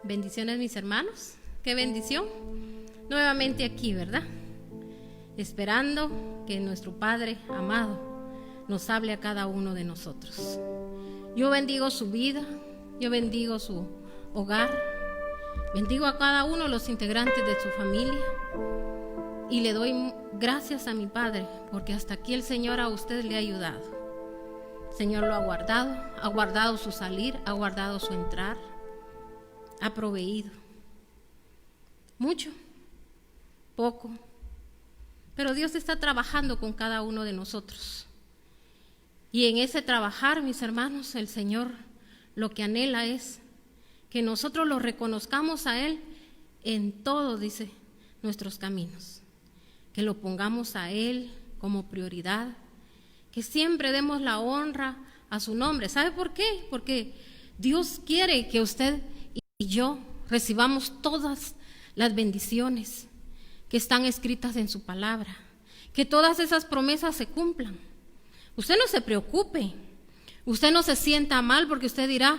Bendiciones, mis hermanos. Qué bendición. Nuevamente aquí, ¿verdad? Esperando que nuestro Padre amado nos hable a cada uno de nosotros. Yo bendigo su vida, yo bendigo su hogar, bendigo a cada uno de los integrantes de su familia y le doy gracias a mi Padre porque hasta aquí el Señor a usted le ha ayudado. El Señor lo ha guardado su salir, ha guardado su entrar, ha proveído. Mucho, poco, pero Dios está trabajando con cada uno de nosotros. Y en ese trabajar, mis hermanos, el Señor lo que anhela es que nosotros lo reconozcamos a Él en todos, dice, nuestros caminos. Que lo pongamos a Él como prioridad, que siempre demos la honra a su nombre. ¿Sabe por qué? Porque Dios quiere que usted y yo recibamos todas las bendiciones que están escritas en su palabra, que todas esas promesas se cumplan. Usted no se preocupe, usted no se sienta mal porque usted dirá,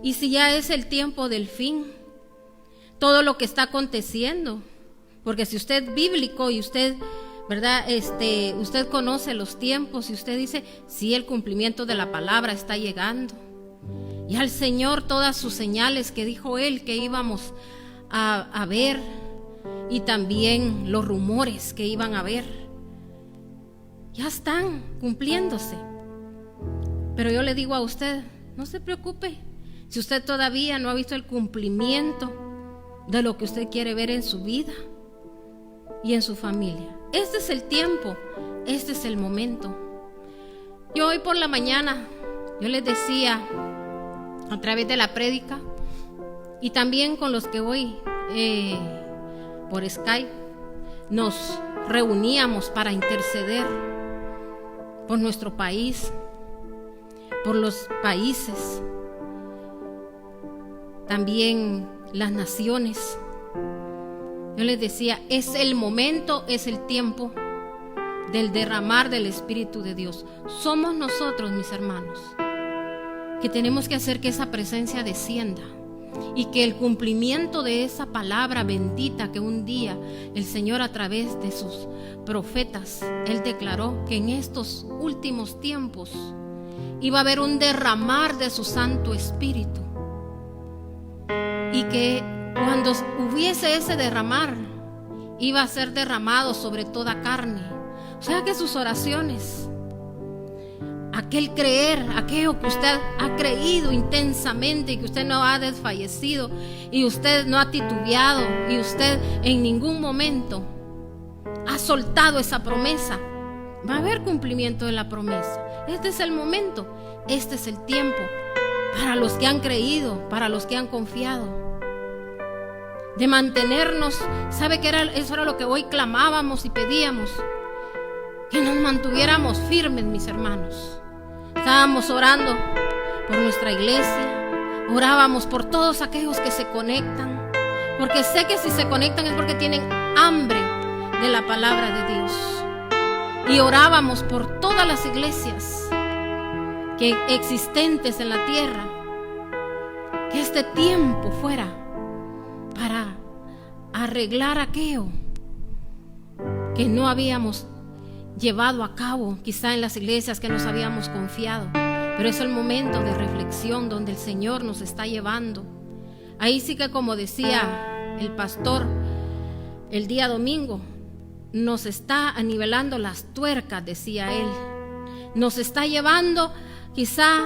¿y si ya es el tiempo del fin? Todo lo que está aconteciendo, porque si usted es bíblico y usted, ¿verdad? Usted conoce los tiempos y usted dice, sí, el cumplimiento de la palabra está llegando. Y al Señor todas sus señales que dijo Él que íbamos a ver, y también los rumores que iban a ver, ya están cumpliéndose. Pero yo le digo a usted, no se preocupe, si usted todavía no ha visto el cumplimiento de lo que usted quiere ver en su vida y en su familia. Este es el tiempo, este es el momento. Yo hoy por la mañana, yo les decía a través de la prédica y también con los que hoy por Skype nos reuníamos para interceder por nuestro país, por los países, también las naciones. Yo les decía, es el momento, es el tiempo del derramar del Espíritu de Dios. Somos nosotros, mis hermanos, que tenemos que hacer que esa presencia descienda y que el cumplimiento de esa palabra bendita que un día el Señor a través de sus profetas, Él declaró que en estos últimos tiempos iba a haber un derramar de su Santo Espíritu y que cuando hubiese ese derramar iba a ser derramado sobre toda carne. O sea que sus oraciones, aquel creer, aquello que usted ha creído intensamente y que usted no ha desfallecido y usted no ha titubeado y usted en ningún momento ha soltado esa promesa, va a haber cumplimiento de la promesa. Este es el momento, este es el tiempo para los que han creído, para los que han confiado, de mantenernos. ¿Sabe qué era? Eso era lo que hoy clamábamos y pedíamos, que nos mantuviéramos firmes, mis hermanos. Estábamos orando por nuestra iglesia, orábamos por todos aquellos que se conectan, porque sé que si se conectan es porque tienen hambre de la palabra de Dios. Y orábamos por todas las iglesias que existentes en la tierra, que este tiempo fuera para arreglar aquello que no habíamos llevado a cabo, quizá en las iglesias que nos habíamos confiado. Pero es el momento de reflexión donde el Señor nos está llevando. Ahí sí que, como decía el pastor el día domingo, nos está anivelando las tuercas, decía él. Nos está llevando quizá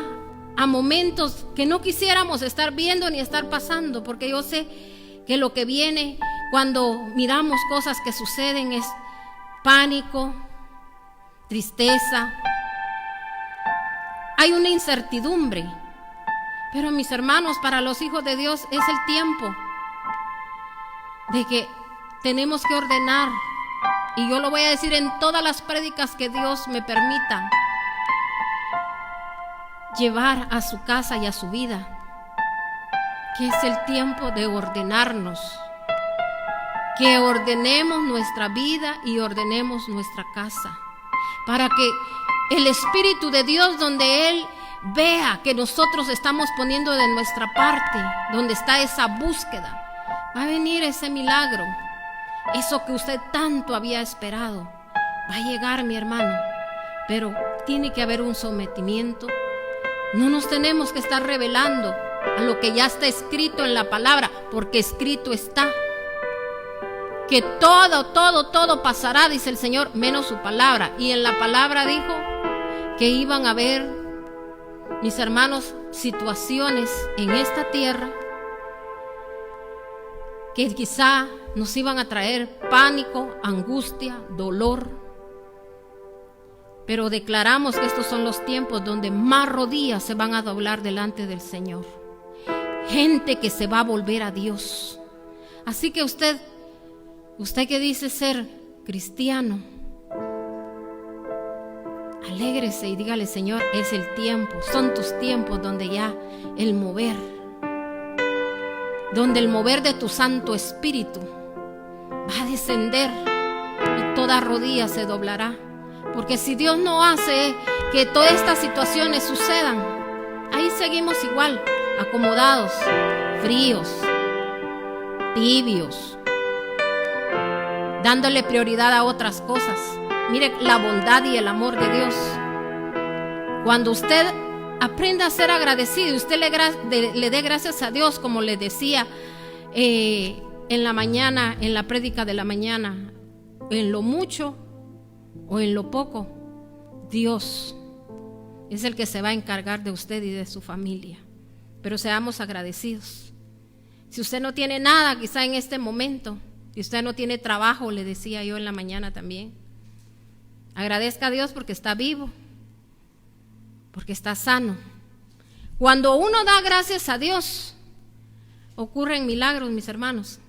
a momentos que no quisiéramos estar viendo ni estar pasando, porque yo sé que lo que viene cuando miramos cosas que suceden es pánico, tristeza, hay una incertidumbre. Pero mis hermanos, para los hijos de Dios es el tiempo de que tenemos que ordenar, y yo lo voy a decir en todas las prédicas que Dios me permita, llevar a su casa y a su vida, que es el tiempo de ordenarnos, que ordenemos nuestra vida y ordenemos nuestra casa, para que el Espíritu de Dios, donde Él vea que nosotros estamos poniendo de nuestra parte, donde está esa búsqueda, va a venir ese milagro. Eso que usted tanto había esperado va a llegar, mi hermano, pero tiene que haber un sometimiento. No nos tenemos que estar revelando a lo que ya está escrito en la palabra, porque escrito está que todo pasará, dice el Señor, menos su palabra. Y en la palabra dijo que iban a haber, mis hermanos, situaciones en esta tierra que quizá nos iban a traer pánico, angustia, dolor. Pero declaramos que estos son los tiempos donde más rodillas se van a doblar delante del Señor. Gente que se va a volver a Dios. Así que usted que dice ser cristiano, alégrese y dígale: Señor, es el tiempo, son tus tiempos donde ya el mover de tu Santo Espíritu va a descender y toda rodilla se doblará. Porque si Dios no hace que todas estas situaciones sucedan, ahí seguimos igual, acomodados, fríos, tibios, dándole prioridad a otras cosas. Mire la bondad y el amor de Dios. Cuando usted aprenda a ser agradecido, usted le dé gracias a Dios, como le decía en la mañana, en la prédica de la mañana, en lo mucho o en lo poco, Dios es el que se va a encargar de usted y de su familia. Pero seamos agradecidos. Si usted no tiene nada, quizá en este momento, si usted no tiene trabajo, le decía yo en la mañana también, agradezca a Dios porque está vivo, porque está sano. Cuando uno da gracias a Dios, ocurren milagros, mis hermanos.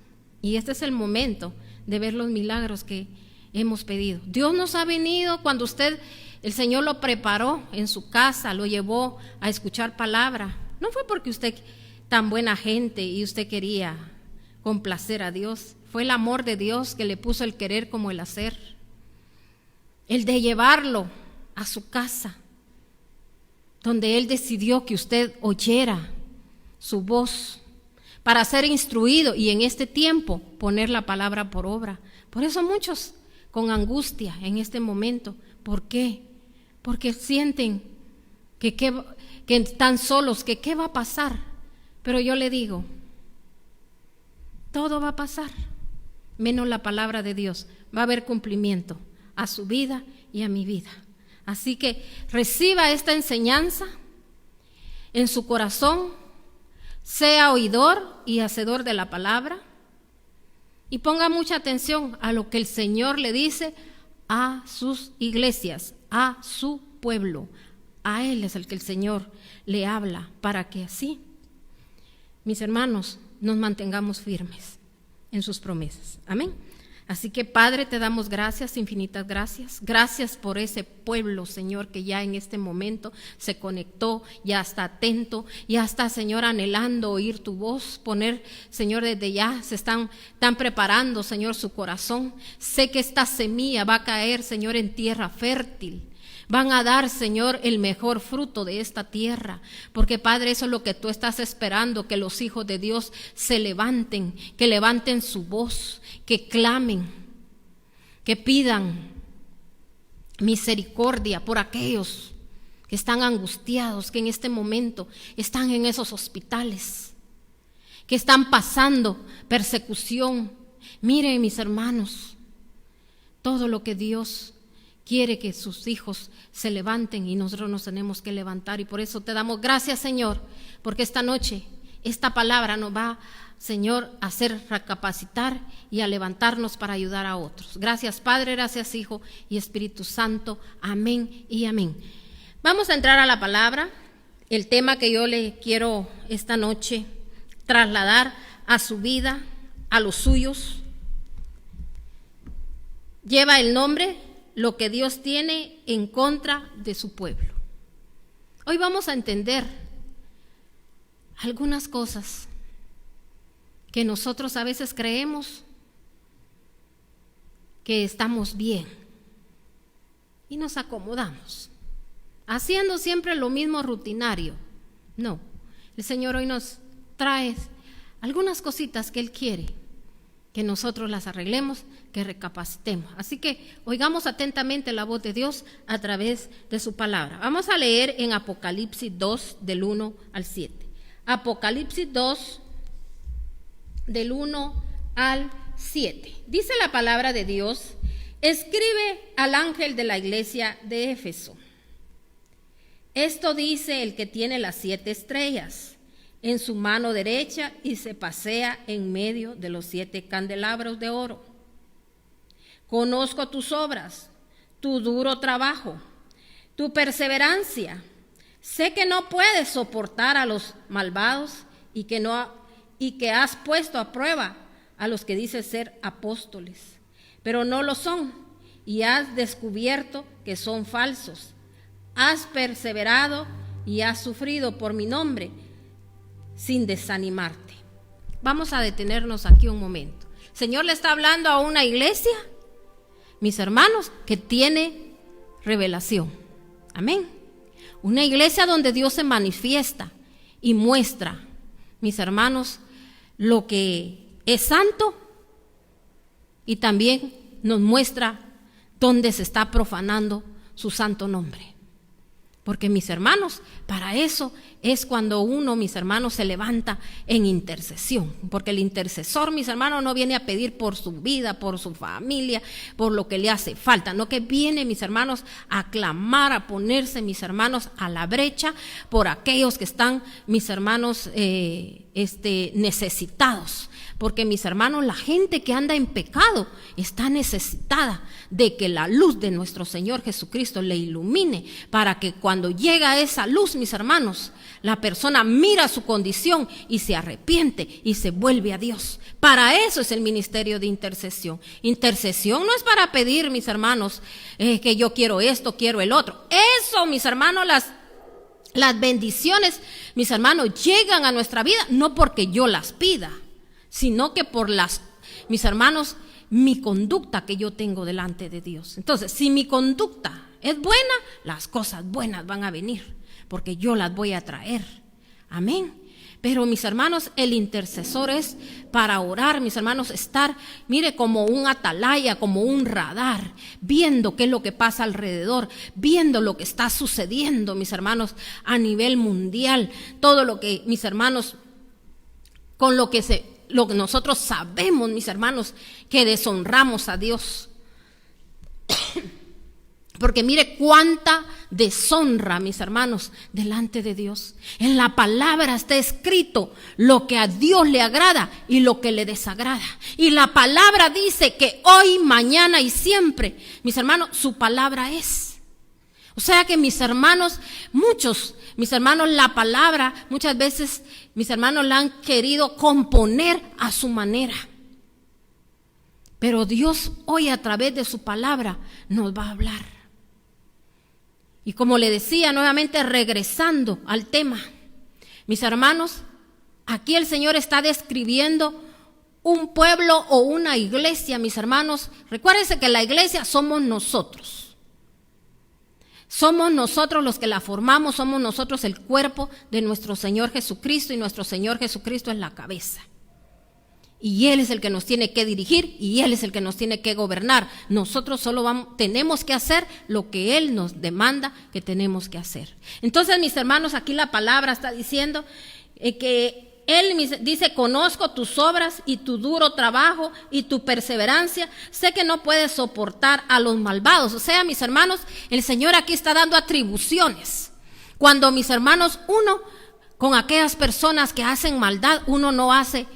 Y este es el momento de ver los milagros que hemos pedido. Dios nos ha venido cuando el Señor lo preparó en su casa, lo llevó a escuchar palabra. No fue porque usted tan buena gente y usted quería complacer a Dios. Fue el amor de Dios que le puso el querer como el hacer. El de llevarlo a su casa, donde Él decidió que usted oyera su voz para ser instruido y en este tiempo poner la palabra por obra. Por eso muchos con angustia en este momento. ¿Por qué? Porque sienten que están solos, que qué va a pasar. Pero yo le digo, todo va a pasar, menos la palabra de Dios. Va a haber cumplimiento a su vida y a mi vida. Así que reciba esta enseñanza en su corazón, sea oidor y hacedor de la palabra, y ponga mucha atención a lo que el Señor le dice a sus iglesias, a su pueblo. A Él es el que el Señor le habla, para que así, mis hermanos, nos mantengamos firmes en sus promesas. Amén. Así que, Padre, te damos gracias, infinitas gracias. Gracias por ese pueblo, Señor, que ya en este momento se conectó, ya está atento, ya está, Señor, anhelando oír tu voz. Poner, Señor, desde ya están preparando, Señor, su corazón. Sé que esta semilla va a caer, Señor, en tierra fértil. Van a dar, Señor, el mejor fruto de esta tierra, porque, Padre, eso es lo que tú estás esperando, que los hijos de Dios se levanten, que levanten su voz, que clamen, que pidan misericordia por aquellos que están angustiados, que en este momento están en esos hospitales, que están pasando persecución. Miren, mis hermanos, todo lo que Dios quiere que sus hijos se levanten, y nosotros nos tenemos que levantar. Y por eso te damos gracias, Señor, porque esta noche esta palabra nos va, Señor, a hacer recapacitar y a levantarnos para ayudar a otros. Gracias, Padre, gracias, Hijo y Espíritu Santo. Amén y amén. Vamos a entrar a la palabra. El tema que yo le quiero esta noche trasladar a su vida, a los suyos, lleva el nombre: lo que Dios tiene en contra de su pueblo. Hoy vamos a entender algunas cosas que nosotros a veces creemos que estamos bien y nos acomodamos haciendo siempre lo mismo rutinario. No, el Señor hoy nos trae algunas cositas que Él quiere que nosotros las arreglemos, que recapacitemos. Así que oigamos atentamente la voz de Dios a través de su palabra. Vamos a leer en Apocalipsis 2, del 1 al 7. Apocalipsis 2, del 1 al 7. Dice la palabra de Dios: escribe al ángel de la iglesia de Éfeso. Esto dice el que tiene las 7 estrellas en su mano derecha y se pasea en medio de los 7 candelabros de oro. Conozco tus obras, tu duro trabajo, tu perseverancia. Sé que no puedes soportar a los malvados y que has puesto a prueba a los que dices ser apóstoles, pero no lo son, y has descubierto que son falsos. Has perseverado y has sufrido por mi nombre sin desanimarte. Vamos a detenernos aquí un momento. El Señor le está hablando a una iglesia, mis hermanos, que tiene revelación. Amén. Una iglesia donde Dios se manifiesta y muestra, mis hermanos, lo que es santo, y también nos muestra dónde se está profanando su santo nombre. Porque, mis hermanos, para eso es cuando uno, mis hermanos, se levanta en intercesión. Porque el intercesor, mis hermanos, no viene a pedir por su vida, por su familia, por lo que le hace falta. No, que viene, mis hermanos, a clamar, a ponerse, mis hermanos, a la brecha por aquellos que están, mis hermanos, necesitados. Porque, mis hermanos, la gente que anda en pecado está necesitada de que la luz de nuestro Señor Jesucristo le ilumine, para que cuando llega esa luz, mis hermanos, la persona mira su condición y se arrepiente y se vuelve a Dios. Para eso es el ministerio de intercesión. Intercesión no es para pedir, mis hermanos, que yo quiero esto, quiero el otro. Eso, mis hermanos, las bendiciones, mis hermanos, llegan a nuestra vida no porque yo las pida, sino que por mis hermanos, mi conducta que yo tengo delante de Dios. Entonces, si mi conducta es buena, las cosas buenas van a venir, porque yo las voy a traer. Amén. Pero, mis hermanos, el intercesor es para orar, mis hermanos, estar, mire, como un atalaya, como un radar, viendo qué es lo que pasa alrededor, viendo lo que está sucediendo, mis hermanos, a nivel mundial, todo lo que, mis hermanos, con lo que nosotros sabemos, mis hermanos, que deshonramos a Dios. Porque mire cuánta deshonra, mis hermanos, delante de Dios. En la palabra está escrito lo que a Dios le agrada y lo que le desagrada. Y la palabra dice que hoy, mañana y siempre, mis hermanos, su palabra es. O sea que, mis hermanos, mis hermanos, la palabra muchas veces, mis hermanos, la han querido componer a su manera. Pero Dios hoy, a través de su palabra, nos va a hablar. Y como le decía, nuevamente regresando al tema, mis hermanos, aquí el Señor está describiendo un pueblo o una iglesia, mis hermanos. Recuérdense que la iglesia somos nosotros. Somos nosotros los que la formamos, somos nosotros el cuerpo de nuestro Señor Jesucristo, y nuestro Señor Jesucristo es la cabeza. Y Él es el que nos tiene que dirigir y Él es el que nos tiene que gobernar. Nosotros solo tenemos que hacer lo que Él nos demanda que tenemos que hacer. Entonces, mis hermanos, aquí la palabra está diciendo que Él dice: conozco tus obras y tu duro trabajo y tu perseverancia. Sé que no puedes soportar a los malvados. O sea, mis hermanos, el Señor aquí está dando atribuciones. Cuando, mis hermanos, uno con aquellas personas que hacen maldad, uno no hace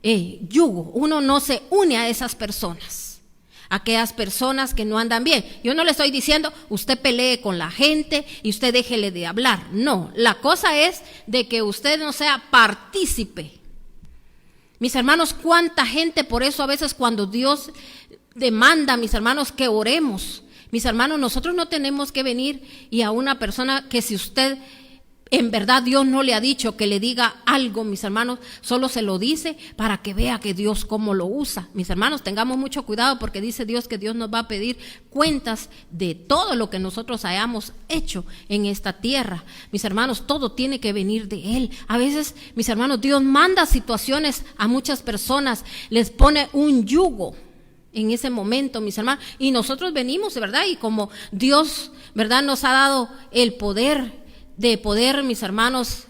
yugo, uno no se une a esas personas, aquellas personas que no andan bien. Yo no le estoy diciendo usted pelee con la gente y usted déjele de hablar, no, la cosa es de que usted no sea partícipe. Mis hermanos, cuánta gente, por eso a veces cuando Dios demanda, mis hermanos, que oremos, mis hermanos, nosotros no tenemos que venir y a una persona que si usted en verdad Dios no le ha dicho que le diga algo, mis hermanos, solo se lo dice para que vea que Dios cómo lo usa. Mis hermanos, tengamos mucho cuidado porque dice Dios que Dios nos va a pedir cuentas de todo lo que nosotros hayamos hecho en esta tierra. Mis hermanos, todo tiene que venir de Él. A veces, mis hermanos, Dios manda situaciones a muchas personas, les pone un yugo en ese momento, mis hermanos, y nosotros venimos, ¿verdad? Y como Dios, ¿verdad?, nos ha dado el poder de poder, mis hermanos,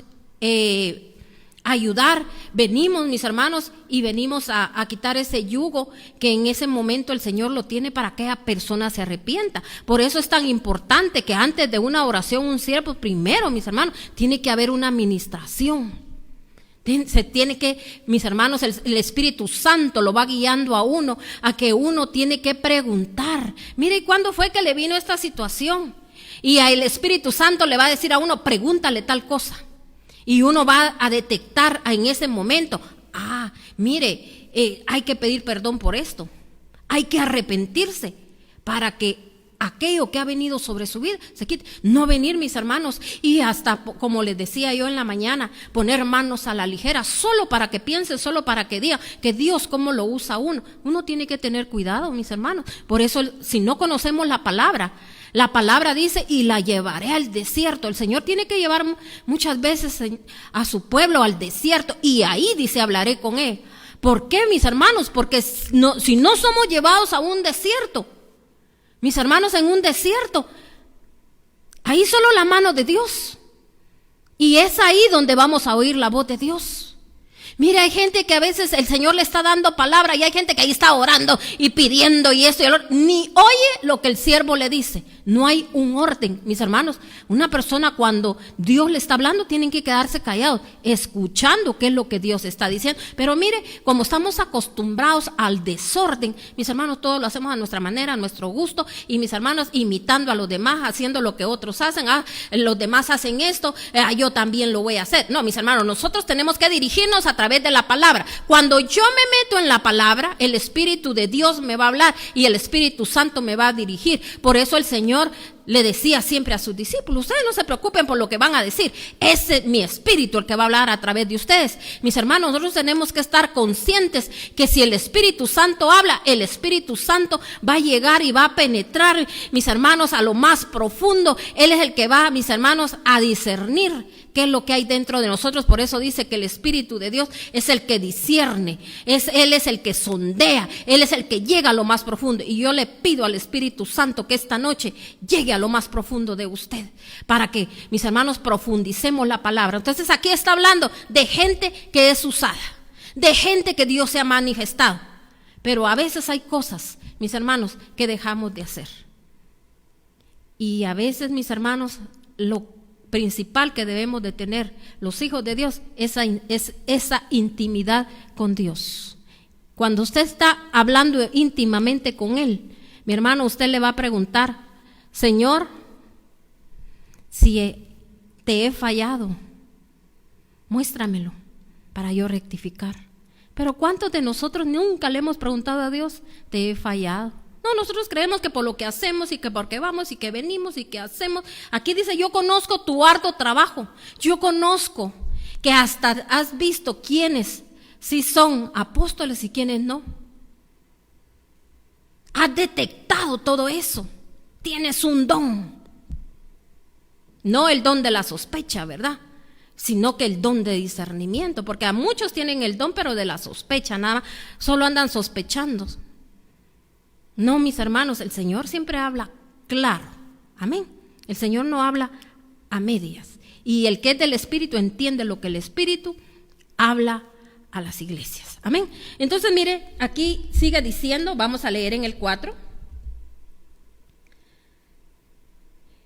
ayudar, venimos, mis hermanos, y venimos a quitar ese yugo que en ese momento el Señor lo tiene para que aquella persona se arrepienta. Por eso es tan importante que antes de una oración, un siervo, primero, mis hermanos, tiene que haber una administración. Se tiene que, mis hermanos, el Espíritu Santo lo va guiando a uno, a que uno tiene que preguntar. Mire, ¿y cuándo fue que le vino esta situación? Y el Espíritu Santo le va a decir a uno, pregúntale tal cosa. Y uno va a detectar en ese momento, mire, hay que pedir perdón por esto. Hay que arrepentirse para que aquello que ha venido sobre su vida se quite. No venir, mis hermanos, y hasta, como les decía yo en la mañana, poner manos a la ligera, solo para que piense, solo para que diga que Dios cómo lo usa uno. Uno tiene que tener cuidado, mis hermanos. Por eso, si no conocemos la palabra dice, y la llevaré al desierto. El Señor tiene que llevar muchas veces a su pueblo al desierto, y ahí dice, hablaré con Él. ¿Por qué, mis hermanos? Porque si no somos llevados a un desierto, mis hermanos, en un desierto, ahí solo la mano de Dios. Y es ahí donde vamos a oír la voz de Dios. Mire, hay gente que a veces el Señor le está dando palabra y hay gente que ahí está orando y pidiendo y esto y el otro, ni oye lo que el siervo le dice. No hay un orden, mis hermanos. Una persona, cuando Dios le está hablando, tienen que quedarse callados, escuchando qué es lo que Dios está diciendo. Pero mire, como estamos acostumbrados al desorden, mis hermanos, todo lo hacemos a nuestra manera, a nuestro gusto, y mis hermanos imitando a los demás, haciendo lo que otros hacen. Los demás hacen esto, yo también lo voy a hacer. No, mis hermanos, nosotros tenemos que dirigirnos a través de la palabra. Cuando yo me meto en la palabra, el Espíritu de Dios me va a hablar y el Espíritu Santo me va a dirigir. Por eso el Señor le decía siempre a sus discípulos, ustedes no se preocupen por lo que van a decir, ese es mi Espíritu el que va a hablar a través de ustedes. Mis hermanos, nosotros tenemos que estar conscientes que si el Espíritu Santo habla, el Espíritu Santo va a llegar y va a penetrar, mis hermanos, a lo más profundo. Él es el que va, mis hermanos, a discernir qué es lo que hay dentro de nosotros. Por eso dice que el Espíritu de Dios es el que discierne, Él es el que sondea, Él es el que llega a lo más profundo. Y yo le pido al Espíritu Santo que esta noche llegue a lo más profundo de usted, para que, mis hermanos, profundicemos la palabra. Entonces aquí está hablando de gente que es usada, de gente que Dios se ha manifestado. Pero a veces hay cosas, mis hermanos, que dejamos de hacer. Y a veces, mis hermanos, lo principal que debemos de tener los hijos de Dios es esa intimidad con Dios. Cuando usted está hablando íntimamente con Él, mi hermano, usted le va a preguntar, Señor, si te he fallado, muéstramelo para yo rectificar. Pero ¿cuántos de nosotros nunca le hemos preguntado a Dios, te he fallado? No, nosotros creemos que por lo que hacemos y que porque vamos y que venimos y que hacemos. Aquí dice, yo conozco tu arduo trabajo. Yo conozco que hasta has visto quiénes sí son apóstoles y quiénes no. Has detectado todo eso. Tienes un don. No el don de la sospecha, ¿verdad? Sino que el don de discernimiento. Porque a muchos tienen el don, pero de la sospecha, nada, solo andan sospechando. No, mis hermanos, el Señor siempre habla claro. Amén. El Señor no habla a medias. Y el que es del Espíritu entiende lo que el Espíritu habla a las iglesias. Amén. Entonces, mire, aquí sigue diciendo, vamos a leer en el 4.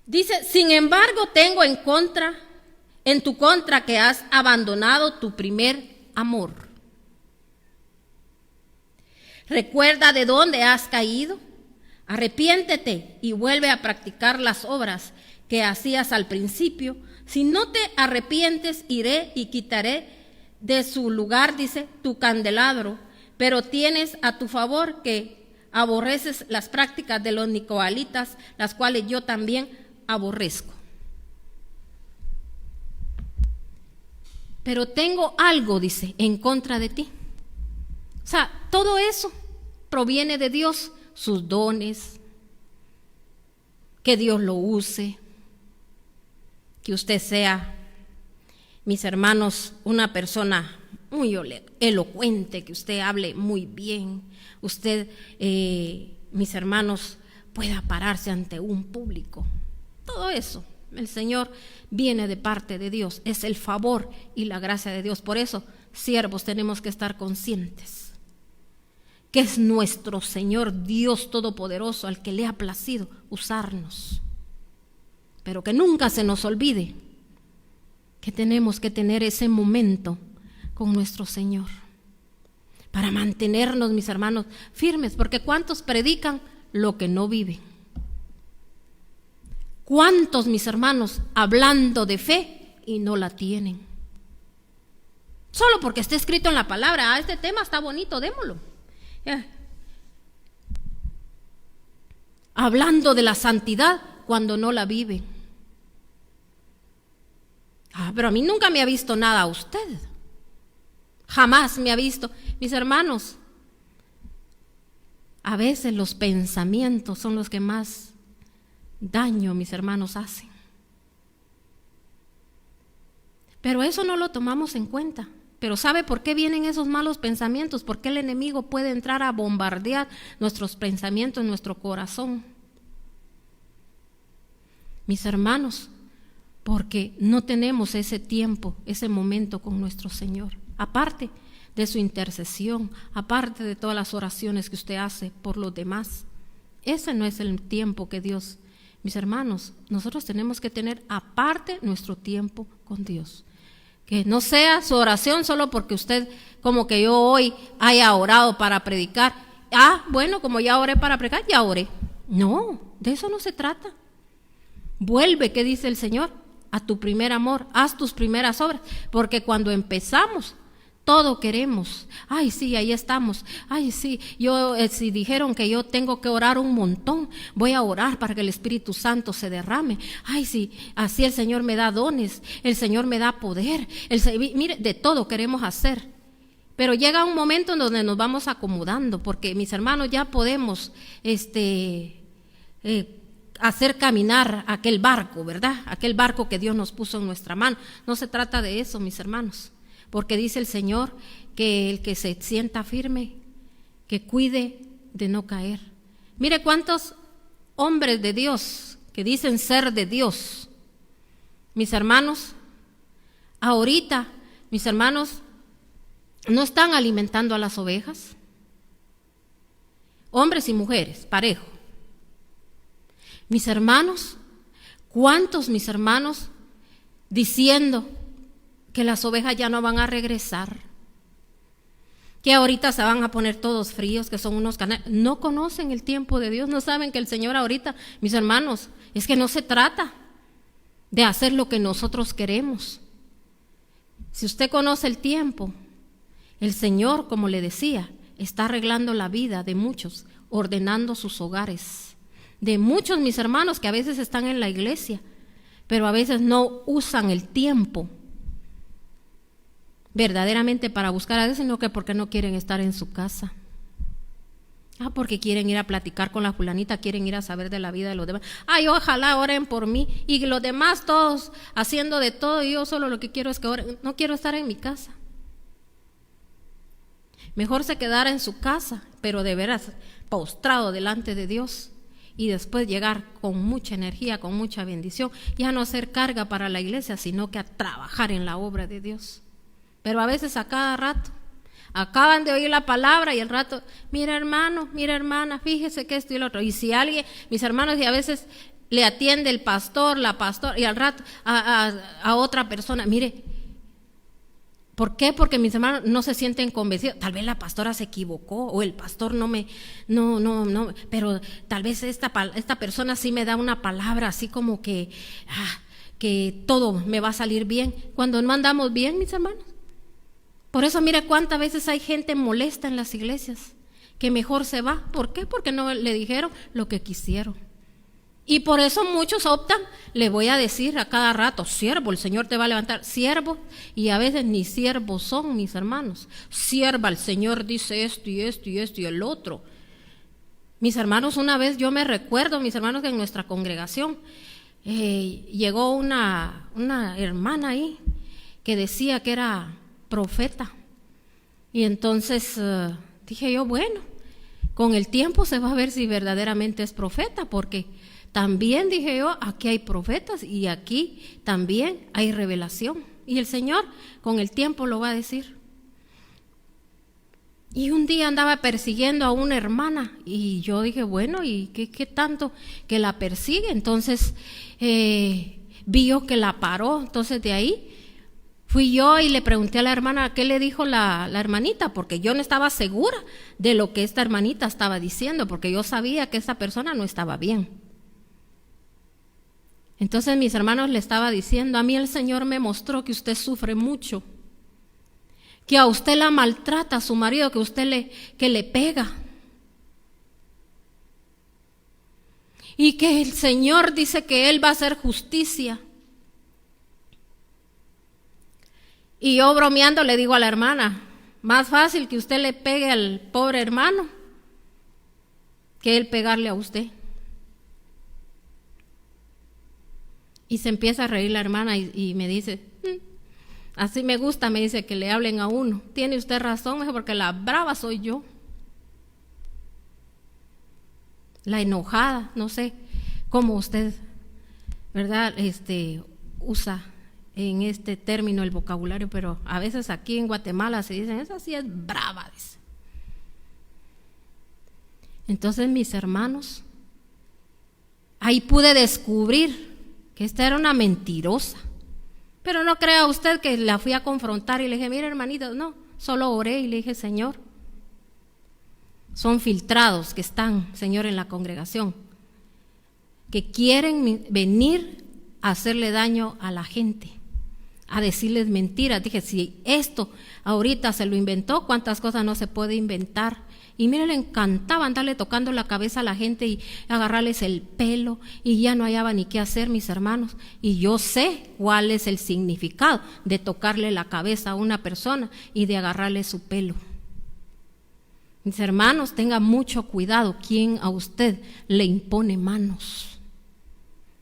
Dice, sin embargo, tengo en tu contra que has abandonado tu primer amor. Recuerda de dónde has caído, arrepiéntete y vuelve a practicar las obras que hacías al principio. Si no te arrepientes, iré y quitaré de su lugar, dice, tu candelabro, pero tienes a tu favor que aborreces las prácticas de los nicolaítas, las cuales yo también aborrezco. pero tengo algo, dice, en contra de ti. O sea, todo eso proviene de Dios, sus dones, que Dios lo use, que usted sea, mis hermanos, una persona muy elocuente, que usted hable muy bien, usted, mis hermanos, pueda pararse ante un público. Todo eso, el Señor viene de parte de Dios, es el favor y la gracia de Dios. Por eso, siervos, tenemos que estar conscientes que es nuestro Señor Dios Todopoderoso al que le ha placido usarnos. Pero que nunca se nos olvide que tenemos que tener ese momento con nuestro Señor para mantenernos, mis hermanos, firmes, porque ¿cuántos predican lo que no viven? ¿Cuántos, mis hermanos, hablando de fe y no la tienen? Solo porque está escrito en la palabra, este tema está bonito, démoslo. Hablando de la santidad cuando no la viven. Pero a mí nunca me ha visto nada a usted. Jamás me ha visto. Mis hermanos, a veces los pensamientos son los que más daño, mis hermanos, hacen. Pero eso no lo tomamos en cuenta. Pero ¿sabe por qué vienen esos malos pensamientos? ¿Por qué el enemigo puede entrar a bombardear nuestros pensamientos en nuestro corazón? Mis hermanos, porque no tenemos ese tiempo, ese momento con nuestro Señor. Aparte de su intercesión, aparte de todas las oraciones que usted hace por los demás, ese no es el tiempo que Dios, mis hermanos, nosotros tenemos que tener aparte nuestro tiempo con Dios. Que no sea su oración solo porque usted, como que yo hoy haya orado para predicar. Bueno, como ya oré para predicar, ya oré. No, de eso no se trata. Vuelve, ¿qué dice el Señor? A tu primer amor, haz tus primeras obras. Porque cuando empezamos, todo queremos. Ay, sí, ahí estamos. Ay, sí, si dijeron que yo tengo que orar un montón, voy a orar para que el Espíritu Santo se derrame. Ay, sí, así el Señor me da dones, el Señor me da poder. Mire, de todo queremos hacer. Pero llega un momento en donde nos vamos acomodando, porque mis hermanos ya podemos hacer caminar aquel barco, ¿verdad? Aquel barco que Dios nos puso en nuestra mano. No se trata de eso, mis hermanos. Porque dice el Señor que el que se sienta firme, que cuide de no caer. Mire cuántos hombres de Dios que dicen ser de Dios. Mis hermanos, ahorita, mis hermanos, no están alimentando a las ovejas. Hombres y mujeres, parejo. Mis hermanos, ¿cuántos mis hermanos diciendo que las ovejas ya no van a regresar, que ahorita se van a poner todos fríos, que son unos canales? No conocen el tiempo de Dios, no saben que el Señor ahorita, mis hermanos, es que no se trata de hacer lo que nosotros queremos. Si usted conoce el tiempo, el Señor, como le decía, está arreglando la vida de muchos, ordenando sus hogares, de muchos, mis hermanos, que a veces están en la iglesia, pero a veces no usan el tiempo verdaderamente para buscar a Dios, sino que porque no quieren estar en su casa. Porque quieren ir a platicar con la fulanita, quieren ir a saber de la vida de los demás. Ojalá oren por mí, y los demás todos haciendo de todo, y yo solo lo que quiero es que oren. No quiero estar en mi casa. Mejor se quedara en su casa, pero de veras postrado delante de Dios, y después llegar con mucha energía, con mucha bendición, ya no ser carga para la iglesia, sino que a trabajar en la obra de Dios. Pero a veces a cada rato acaban de oír la palabra y al rato, mira hermano, mira hermana, fíjese que esto y lo otro. Y si alguien, mis hermanos, y a veces le atiende el pastor, la pastora, y al rato a otra persona, mire, ¿por qué? Porque mis hermanos no se sienten convencidos. Tal vez la pastora se equivocó, o el pastor no, pero tal vez esta persona sí me da una palabra así como que todo me va a salir bien, cuando no andamos bien, mis hermanos. Por eso mire cuántas veces hay gente molesta en las iglesias, que mejor se va. ¿Por qué? Porque no le dijeron lo que quisieron. Y por eso muchos optan, le voy a decir a cada rato, siervo, el Señor te va a levantar, siervo, y a veces ni siervos son, mis hermanos. Sierva, el Señor dice esto y esto y esto y el otro. Mis hermanos, una vez yo me recuerdo, mis hermanos, que en nuestra congregación llegó una hermana ahí que decía que era profeta. Y entonces dije yo, bueno, con el tiempo se va a ver si verdaderamente es profeta, porque también dije yo, aquí hay profetas y aquí también hay revelación. Y el Señor con el tiempo lo va a decir. Y un día andaba persiguiendo a una hermana y yo dije, bueno, ¿y qué tanto que la persigue? Entonces vio que la paró. Entonces de ahí fui yo y le pregunté a la hermana qué le dijo la hermanita, porque yo no estaba segura de lo que esta hermanita estaba diciendo, porque yo sabía que esa persona no estaba bien. Entonces mis hermanos le estaba diciendo, a mí el Señor me mostró que usted sufre mucho, que a usted la maltrata a su marido, que usted que le pega. Y que el Señor dice que Él va a hacer justicia. Y yo bromeando le digo a la hermana, más fácil que usted le pegue al pobre hermano que él pegarle a usted. Y se empieza a reír la hermana y me dice, así me gusta, me dice, que le hablen a uno. Tiene usted razón, porque la brava soy yo. La enojada, no sé cómo usted, ¿verdad? Usa en este término el vocabulario, pero a veces aquí en Guatemala se dicen, esa sí es brava, dice. Entonces, mis hermanos, ahí pude descubrir que esta era una mentirosa. Pero no crea usted que la fui a confrontar y le dije, mire hermanita, no, solo oré y le dije, Señor, son filtrados que están, Señor, en la congregación, que quieren venir a hacerle daño a la gente, a decirles mentiras. Dije, si esto ahorita se lo inventó, ¿cuántas cosas no se puede inventar? Y mire, le encantaba andarle tocando la cabeza a la gente y agarrarles el pelo, y ya no hallaba ni qué hacer, mis hermanos. Y yo sé cuál es el significado de tocarle la cabeza a una persona y de agarrarle su pelo. Mis hermanos, tenga mucho cuidado quién a usted le impone manos.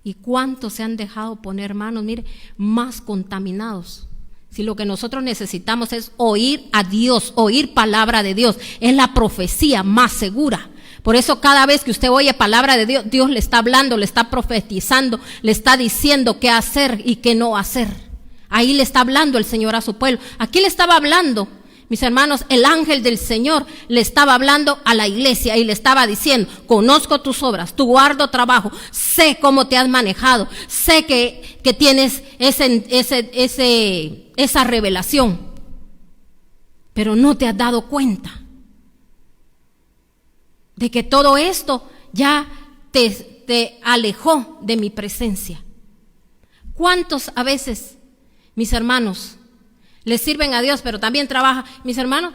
¿Y cuántos se han dejado poner manos? Mire, más contaminados. Si lo que nosotros necesitamos es oír a Dios, oír palabra de Dios, es la profecía más segura. Por eso cada vez que usted oye palabra de Dios, Dios le está hablando, le está profetizando, le está diciendo qué hacer y qué no hacer. Ahí le está hablando el Señor a su pueblo. Aquí le estaba hablando, mis hermanos, el ángel del Señor le estaba hablando a la iglesia y le estaba diciendo, conozco tus obras, tu arduo trabajo, sé cómo te has manejado, sé que tienes esa revelación, pero no te has dado cuenta de que todo esto ya te alejó de mi presencia. ¿Cuántos a veces, mis hermanos, le sirven a Dios, pero también trabajan? Mis hermanos,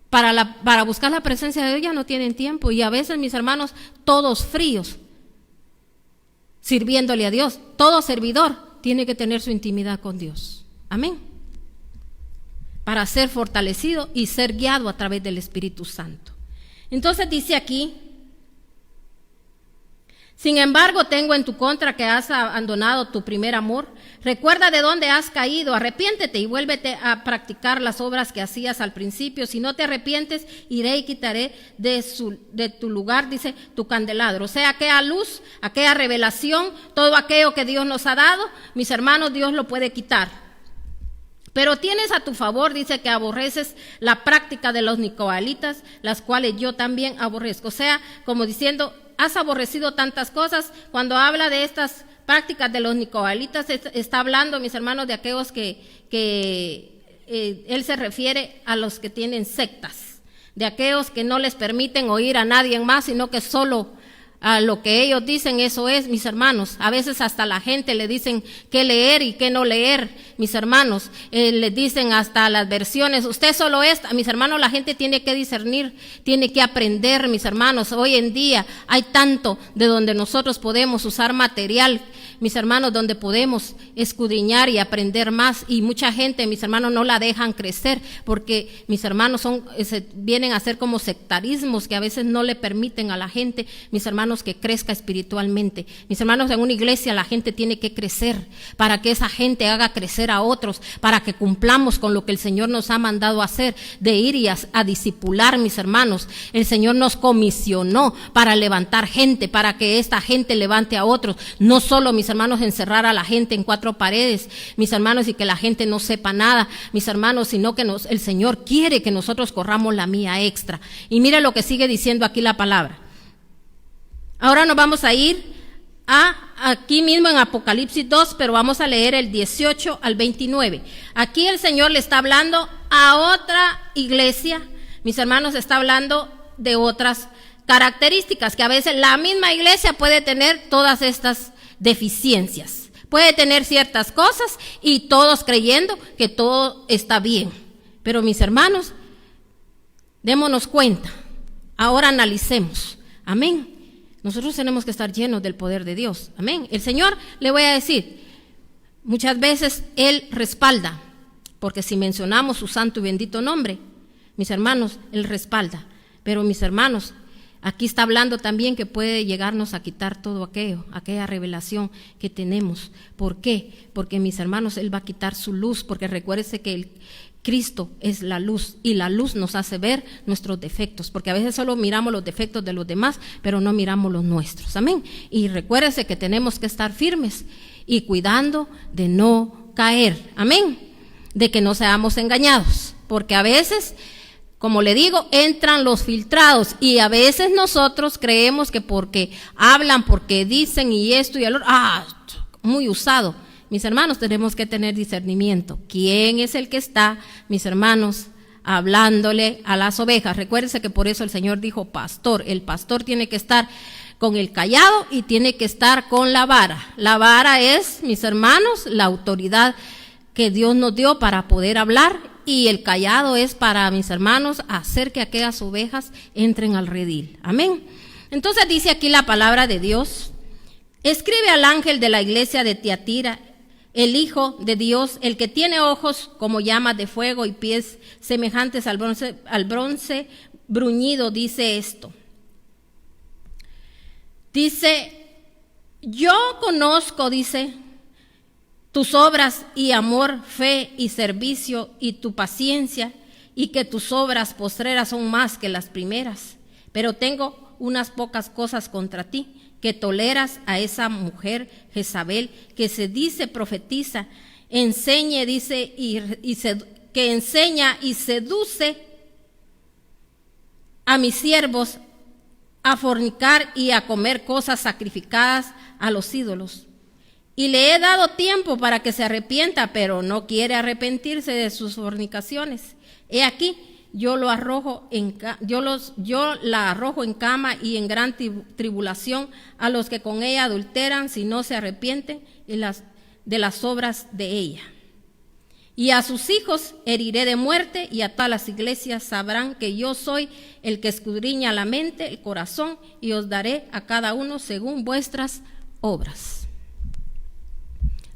para buscar la presencia de Dios ya no tienen tiempo, y a veces, mis hermanos, todos fríos, sirviéndole a Dios. Todo servidor tiene que tener su intimidad con Dios. Amén. Para ser fortalecido y ser guiado a través del Espíritu Santo. Entonces dice aquí, sin embargo, tengo en tu contra que has abandonado tu primer amor. Recuerda de dónde has caído, arrepiéntete y vuélvete a practicar las obras que hacías al principio. Si no te arrepientes, iré y quitaré de tu lugar, dice, tu candelabro. O sea, aquella luz, aquella revelación, todo aquello que Dios nos ha dado, mis hermanos, Dios lo puede quitar. Pero tienes a tu favor, dice, que aborreces la práctica de los nicolaítas, las cuales yo también aborrezco. O sea, como diciendo, has aborrecido tantas cosas. Cuando habla de estas prácticas de los nicolaítas, está hablando, mis hermanos, de aquellos que él se refiere a los que tienen sectas, de aquellos que no les permiten oír a nadie más, sino que solo a lo que ellos dicen, eso es, mis hermanos. A veces hasta la gente le dicen qué leer y qué no leer, mis hermanos. Le dicen hasta las versiones, usted solo esta. Mis hermanos, la gente tiene que discernir, tiene que aprender, mis hermanos. Hoy en día hay tanto de donde nosotros podemos usar material, mis hermanos, donde podemos escudriñar y aprender más. Y mucha gente, mis hermanos, no la dejan crecer porque, mis hermanos, vienen a ser como sectarismos que a veces no le permiten a la gente, mis hermanos, que crezca espiritualmente. Mis hermanos, en una iglesia la gente tiene que crecer para que esa gente haga crecer a otros, para que cumplamos con lo que el Señor nos ha mandado a hacer, de ir y a discipular, mis hermanos. El Señor nos comisionó para levantar gente, para que esta gente levante a otros, no solo, mis hermanos, encerrar a la gente en 4 paredes, mis hermanos, y que la gente no sepa nada, mis hermanos, sino que el Señor quiere que nosotros corramos la mía extra. Y mire lo que sigue diciendo aquí la palabra. Ahora nos vamos a ir aquí mismo en Apocalipsis 2, pero vamos a leer el 18 al 29. Aquí el Señor le está hablando a otra iglesia, mis hermanos, está hablando de otras características, que a veces la misma iglesia puede tener todas estas deficiencias. Puede tener ciertas cosas y todos creyendo que todo está bien. Pero, mis hermanos, démonos cuenta, ahora analicemos. Amén. Nosotros tenemos que estar llenos del poder de Dios. Amén. El Señor, le voy a decir, muchas veces Él respalda, porque si mencionamos su santo y bendito nombre, mis hermanos, Él respalda. Pero, mis hermanos, aquí está hablando también que puede llegarnos a quitar todo aquella revelación que tenemos. ¿Por qué? Porque, mis hermanos, Él va a quitar su luz, porque recuérdese que Cristo es la luz, y la luz nos hace ver nuestros defectos, porque a veces solo miramos los defectos de los demás, pero no miramos los nuestros. Amén. Y recuérdese que tenemos que estar firmes y cuidando de no caer. Amén. De que no seamos engañados, porque a veces, como le digo, entran los filtrados, y a veces nosotros creemos que porque hablan, porque dicen y esto y el otro, muy usado. Mis hermanos, tenemos que tener discernimiento. ¿Quién es el que está, mis hermanos, hablándole a las ovejas? Recuérdense que por eso el Señor dijo pastor. El pastor tiene que estar con el cayado y tiene que estar con la vara. La vara es, mis hermanos, la autoridad que Dios nos dio para poder hablar, y el cayado es para, mis hermanos, hacer que aquellas ovejas entren al redil. Amén. Entonces dice aquí la palabra de Dios: escribe al ángel de la iglesia de Tiatira, el Hijo de Dios, el que tiene ojos como llamas de fuego y pies semejantes al bronce bruñido, dice esto. Dice, yo conozco, dice, tus obras y amor, fe y servicio y tu paciencia, y que tus obras postreras son más que las primeras. Pero tengo unas pocas cosas contra ti, que toleras a esa mujer Jezabel, que se dice profetiza, enseña y seduce a mis siervos a fornicar y a comer cosas sacrificadas a los ídolos. Y le he dado tiempo para que se arrepienta, pero no quiere arrepentirse de sus fornicaciones. He aquí, yo la arrojo en cama y en gran tribulación a los que con ella adulteran, si no se arrepienten de las obras de ella. Y a sus hijos heriré de muerte, y a todas las iglesias sabrán que yo soy el que escudriña la mente, el corazón, y os daré a cada uno según vuestras obras.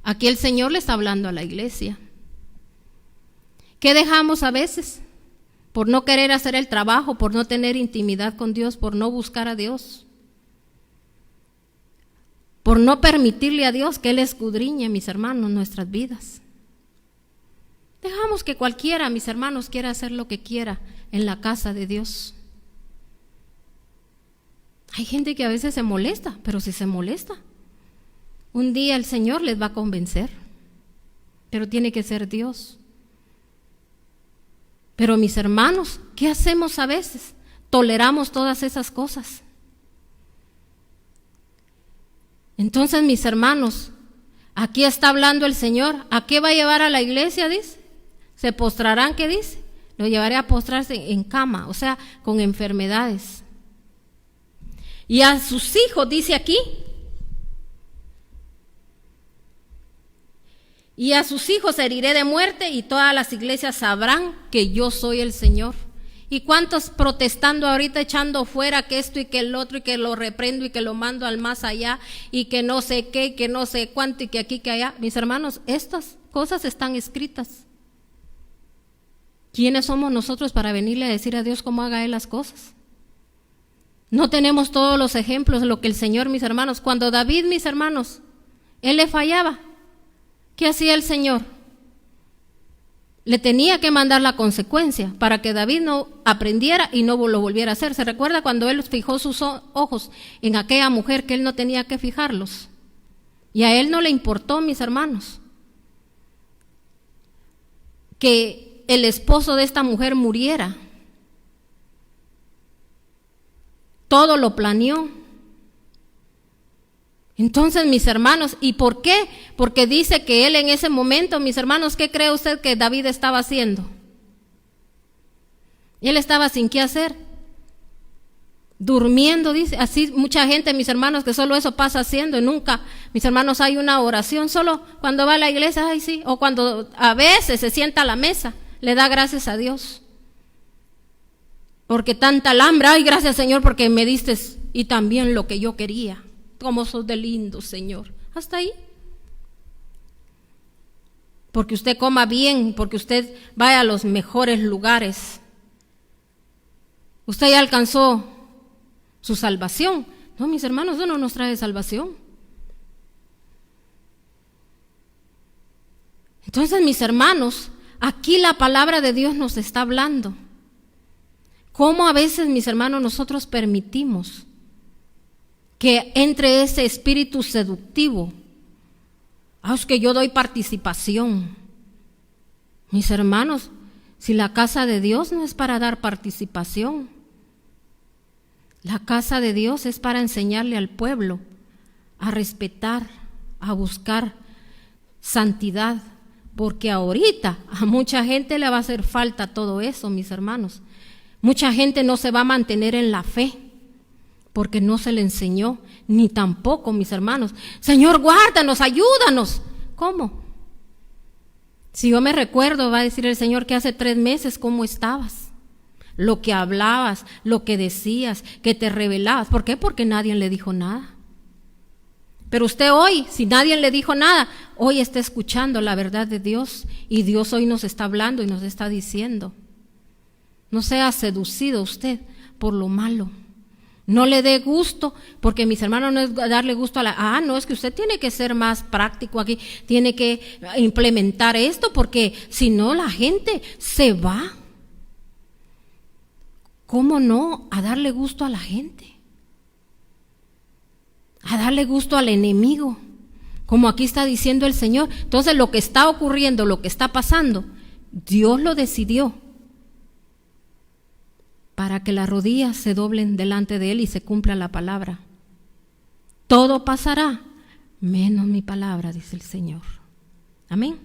Aquí el Señor le está hablando a la iglesia. ¿Qué dejamos a veces? Por no querer hacer el trabajo, por no tener intimidad con Dios, por no buscar a Dios, por no permitirle a Dios que Él escudriñe, mis hermanos, nuestras vidas. Dejamos que cualquiera, mis hermanos, quiera hacer lo que quiera en la casa de Dios. Hay gente que a veces se molesta, pero si se molesta, un día el Señor les va a convencer, pero tiene que ser Dios. Pero, mis hermanos, ¿qué hacemos a veces? Toleramos todas esas cosas. Entonces, mis hermanos, aquí está hablando el Señor. ¿A qué va a llevar a la iglesia? Dice. ¿Se postrarán? ¿Qué dice? Lo llevaré a postrarse en cama, o sea, con enfermedades. Y a sus hijos, dice aquí, y a sus hijos heriré de muerte, y todas las iglesias sabrán que yo soy el Señor. ¿Y cuántos protestando ahorita, echando fuera que esto y que el otro, y que lo reprendo y que lo mando al más allá, y que no sé qué, y que no sé cuánto, y que aquí, que allá? Mis hermanos, estas cosas están escritas. ¿Quiénes somos nosotros para venirle a decir a Dios cómo haga Él las cosas? No tenemos todos los ejemplos de lo que el Señor, mis hermanos, cuando David, mis hermanos, él le fallaba, ¿qué hacía el Señor? Le tenía que mandar la consecuencia para que David no aprendiera y no lo volviera a hacer. ¿Se recuerda cuando él fijó sus ojos en aquella mujer que él no tenía que fijarlos? Y a él no le importó, mis hermanos, que el esposo de esta mujer muriera. Todo lo planeó. Entonces, mis hermanos, ¿y por qué? Porque dice que él en ese momento, mis hermanos, ¿qué cree usted que David estaba haciendo? Él estaba sin qué hacer, durmiendo, dice. Así mucha gente, mis hermanos, que solo eso pasa haciendo, y nunca, mis hermanos, hay una oración, solo cuando va a la iglesia, ay sí, o cuando a veces se sienta a la mesa, le da gracias a Dios. Porque tanta hambre, ay gracias Señor porque me diste y también lo que yo quería. Cómo sos de lindo, Señor. Hasta ahí. Porque usted coma bien, porque usted vaya a los mejores lugares. Usted ya alcanzó su salvación. No, mis hermanos, eso no nos trae salvación. Entonces, mis hermanos, aquí la palabra de Dios nos está hablando. ¿Cómo a veces, mis hermanos, nosotros permitimos que entre ese espíritu seductivo? Es que yo doy participación. Mis hermanos, si la casa de Dios no es para dar participación, la casa de Dios es para enseñarle al pueblo a respetar, a buscar santidad, porque ahorita a mucha gente le va a hacer falta todo eso, mis hermanos. Mucha gente no se va a mantener en la fe porque no se le enseñó, ni tampoco, mis hermanos, Señor, guárdanos, ayúdanos. ¿Cómo? Si yo me recuerdo, va a decir el Señor que hace 3 meses, ¿cómo estabas? Lo que hablabas, lo que decías, que te revelabas. ¿Por qué? Porque nadie le dijo nada. Pero usted hoy, si nadie le dijo nada, hoy está escuchando la verdad de Dios, y Dios hoy nos está hablando y nos está diciendo. No sea seducido usted por lo malo. No le dé gusto, porque mis hermanos, no es darle gusto a la... no, es que usted tiene que ser más práctico aquí, tiene que implementar esto, porque si no la gente se va. ¿Cómo no? A darle gusto a la gente. A darle gusto al enemigo, como aquí está diciendo el Señor. Entonces lo que está ocurriendo, lo que está pasando, Dios lo decidió para que las rodillas se doblen delante de Él y se cumpla la palabra. Todo pasará, menos mi palabra, dice el Señor. Amén.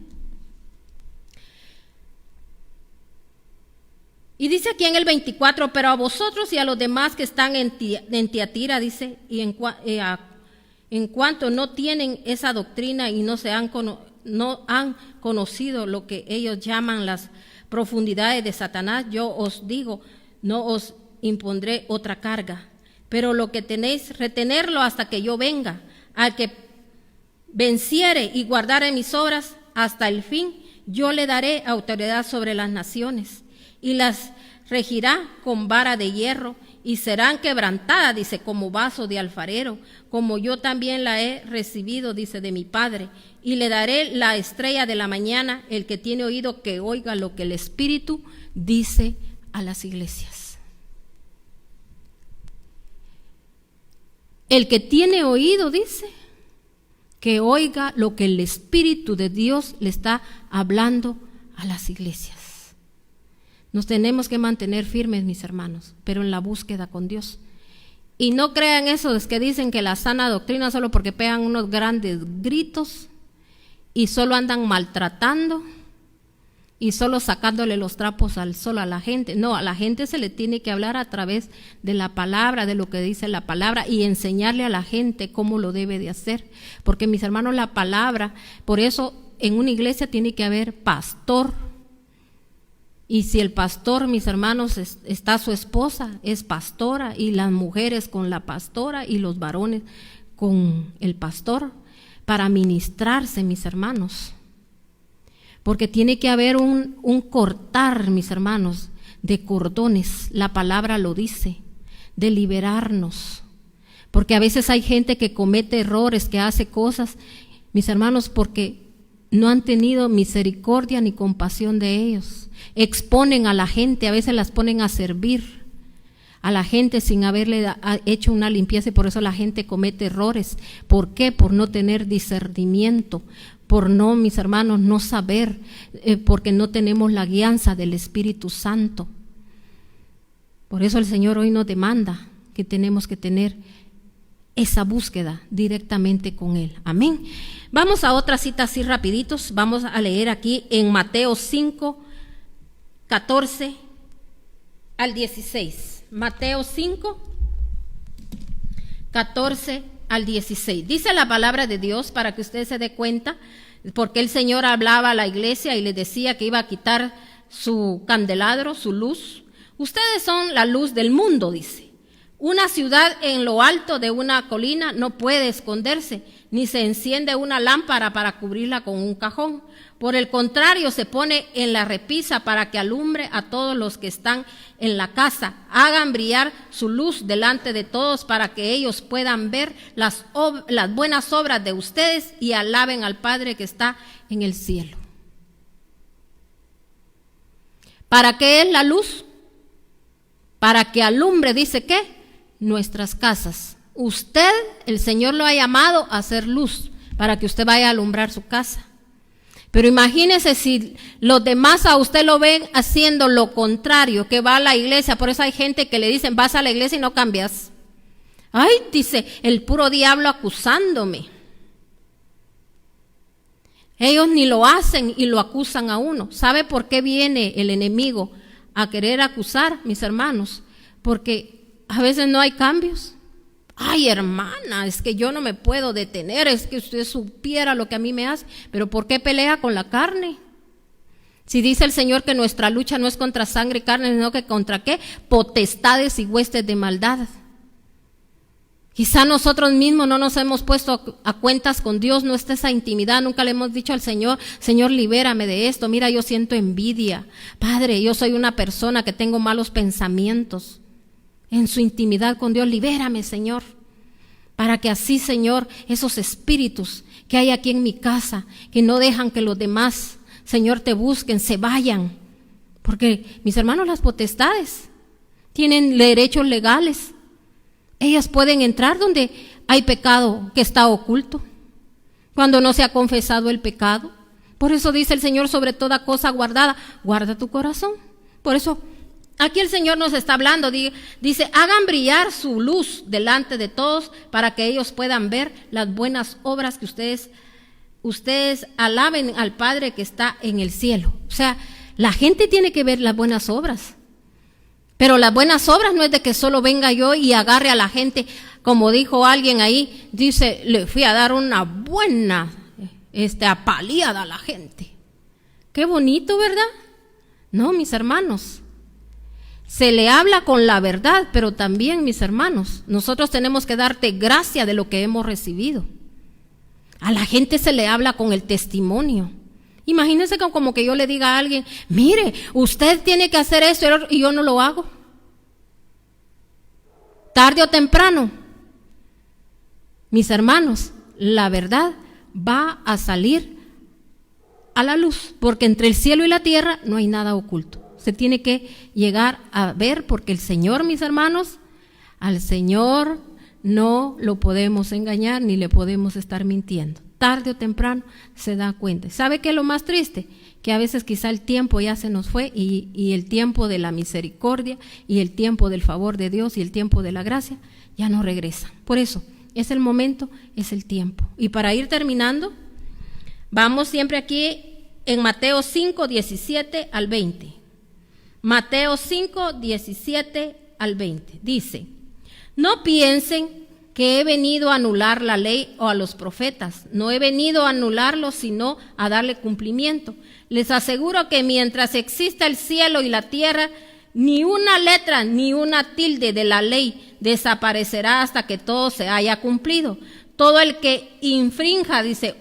Y dice aquí en el 24, pero a vosotros y a los demás que están en Tiatira, dice, y en cuanto no tienen esa doctrina y no han conocido lo que ellos llaman las profundidades de Satanás, yo os digo, no os impondré otra carga, pero lo que tenéis, retenerlo hasta que yo venga. Al que venciere y guardare mis obras hasta el fin, yo le daré autoridad sobre las naciones, y las regirá con vara de hierro, y serán quebrantadas, dice, como vaso de alfarero, como yo también la he recibido, dice, de mi Padre. Y le daré la estrella de la mañana. El que tiene oído, que oiga lo que el Espíritu dice a las iglesias. El que tiene oído, dice, que oiga lo que el Espíritu de Dios le está hablando a las iglesias. Nos tenemos que mantener firmes, mis hermanos, pero en la búsqueda con Dios. Y no crean esos que dicen que la sana doctrina solo porque pegan unos grandes gritos y solo andan maltratando y solo sacándole los trapos al sol a la gente. No, a la gente se le tiene que hablar a través de la palabra, de lo que dice la palabra, y enseñarle a la gente cómo lo debe de hacer. Porque, mis hermanos, la palabra, por eso en una iglesia tiene que haber pastor. Y si el pastor, mis hermanos, está su esposa, es pastora, y las mujeres con la pastora y los varones con el pastor, para ministrarse, mis hermanos. Porque tiene que haber un cortar, mis hermanos, de cordones. La palabra lo dice, de liberarnos. Porque a veces hay gente que comete errores, que hace cosas, mis hermanos, porque no han tenido misericordia ni compasión de ellos. Exponen a la gente, a veces las ponen a servir a la gente sin haberle hecho una limpieza, y por eso la gente comete errores. ¿Por qué? Por no tener discernimiento, por no, mis hermanos, no saber, porque no tenemos la guianza del Espíritu Santo. Por eso el Señor hoy nos demanda que tenemos que tener esa búsqueda directamente con Él. Amén. Vamos a otra cita así rapiditos. Vamos a leer aquí en Mateo 5, 14 al 16. Mateo 5, 14 al 16. Dice la palabra de Dios, para que usted se dé cuenta, porque el Señor hablaba a la iglesia y le decía que iba a quitar su candelabro, su luz. Ustedes son la luz del mundo, dice. Una ciudad en lo alto de una colina no puede esconderse, ni se enciende una lámpara para cubrirla con un cajón. Por el contrario, se pone en la repisa para que alumbre a todos los que están en la casa. Hagan brillar su luz delante de todos para que ellos puedan ver las buenas obras de ustedes y alaben al Padre que está en el cielo. ¿Para qué es la luz? Para que alumbre, dice ¿qué? Nuestras casas. Usted, el Señor lo ha llamado a hacer luz para que usted vaya a alumbrar su casa. Pero imagínese si los demás a usted lo ven haciendo lo contrario, que va a la iglesia. Por eso hay gente que le dicen, vas a la iglesia y no cambias. Ay, dice, el puro diablo acusándome. Ellos ni lo hacen y lo acusan a uno. ¿Sabe por qué viene el enemigo a querer acusar, mis hermanos? Porque a veces no hay cambios. Ay, hermana, es que yo no me puedo detener, es que usted supiera lo que a mí me hace. Pero ¿por qué pelea con la carne? Si dice el Señor que nuestra lucha no es contra sangre y carne, sino que contra ¿qué? Potestades y huestes de maldad. Quizá nosotros mismos no nos hemos puesto a cuentas con Dios, no está esa intimidad, nunca le hemos dicho al Señor, Señor, libérame de esto, mira, yo siento envidia. Padre, yo soy una persona que tengo malos pensamientos. En su intimidad con Dios, libérame, Señor, para que así, Señor, esos espíritus que hay aquí en mi casa, que no dejan que los demás, Señor, te busquen, se vayan. Porque, mis hermanos, las potestades tienen derechos legales. Ellas pueden entrar donde hay pecado que está oculto, cuando no se ha confesado el pecado. Por eso dice el Señor, sobre toda cosa guardada, guarda tu corazón. Por eso aquí el Señor nos está hablando, dice, hagan brillar su luz delante de todos para que ellos puedan ver las buenas obras que ustedes alaben al Padre que está en el cielo. O sea, la gente tiene que ver las buenas obras. Pero las buenas obras no es de que solo venga yo y agarre a la gente, como dijo alguien ahí, dice, le fui a dar una buena apaleada a la gente. Qué bonito, ¿verdad? No, mis hermanos. Se le habla con la verdad, pero también, mis hermanos, nosotros tenemos que darte gracia de lo que hemos recibido. A la gente se le habla con el testimonio. Imagínense como que yo le diga a alguien, mire, usted tiene que hacer esto y yo no lo hago. Tarde o temprano, mis hermanos, la verdad va a salir a la luz, porque entre el cielo y la tierra no hay nada oculto. Se tiene que llegar a ver, porque el Señor, mis hermanos, al Señor no lo podemos engañar ni le podemos estar mintiendo. Tarde o temprano se da cuenta. ¿Sabe qué es lo más triste? Que a veces quizá el tiempo ya se nos fue y el tiempo de la misericordia y el tiempo del favor de Dios y el tiempo de la gracia ya no regresa. Por eso, es el momento, es el tiempo. Y para ir terminando, vamos siempre aquí en Mateo 5, 17 al 20. Mateo 5, 17 al 20. Dice: no piensen que he venido a anular la ley o a los profetas. No he venido a anularlos, sino a darle cumplimiento. Les aseguro que mientras exista el cielo y la tierra, ni una letra ni una tilde de la ley desaparecerá hasta que todo se haya cumplido. Todo el que infrinja, dice,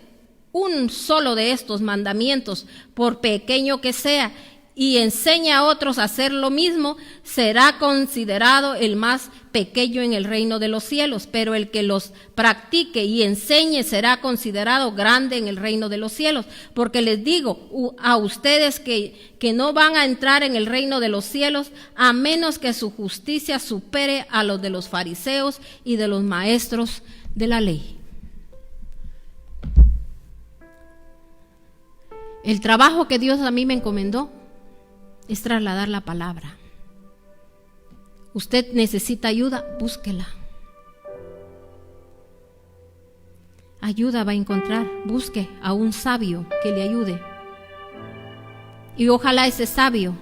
un solo de estos mandamientos, por pequeño que sea, y enseña a otros a hacer lo mismo, será considerado el más pequeño en el reino de los cielos, pero el que los practique y enseñe será considerado grande en el reino de los cielos. Porque les digo a ustedes que no van a entrar en el reino de los cielos a menos que su justicia supere a los de los fariseos y de los maestros de la ley. El trabajo que Dios a mí me encomendó es trasladar la palabra. Usted necesita ayuda, búsquela. Ayuda va a encontrar, busque a un sabio que le ayude. Y ojalá ese sabio